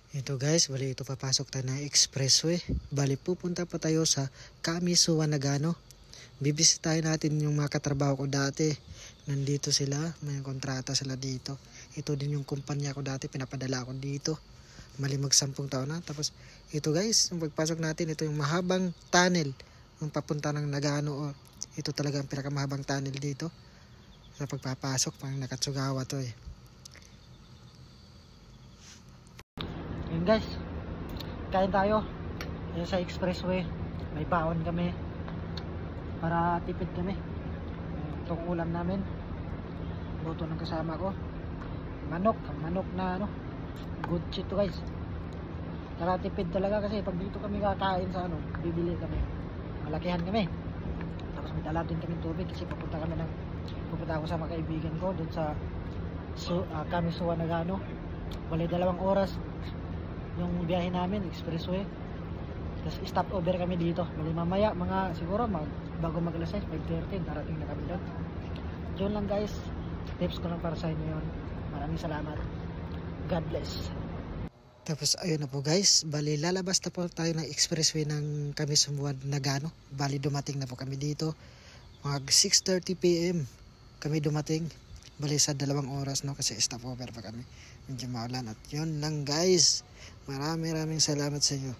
Ito guys, bali ito papasok tayo ng expressway. Bali pupunta pa tayo sa Kamisuan Nagano. Bibisitahin natin yung mga katrabaho ko dati. Nandito sila, may kontrata sila dito. Ito din yung kumpanya ko dati, pinapadala ako dito. Mali mag 10 taon na. Tapos ito guys, yung pagpasok natin, ito yung mahabang tunnel. Yung papunta ng Nagano. Ito talaga ang pinakamahabang tunnel dito. Sa pagpapasok, pang Nakatsugawa to eh. Yun guys, kain tayo. Ayan sa expressway, may baon kami para tipid kami. Itong ulam namin, luto ng kasama ko, manok na good shit to guys. Para tipid talaga kasi pag dito kami kakain sa bibili kami, malakihan kami. Tapos may dala din kami tubig kasi pupunta ako sa mga kaibigan ko dun sa Kamisuan Nagano. Bali 2 oras yung biyahe namin, expressway. Tapos stop over kami dito. Bali mamaya siguro bago mag-alas 6, 5:30 darating na kami doon. Yun lang guys, tips ko lang para sa inyo yun. Maraming salamat, God bless. Tapos ayun na po guys, bali lalabas na po tayo ng expressway ng Kamisuan Nagano. Bali dumating na po kami dito mag 6:30 PM kami dumating. Bali sa 2 oras kasi stop over pa kami, medyo maulan. At yun lang guys, maraming salamat sa inyo.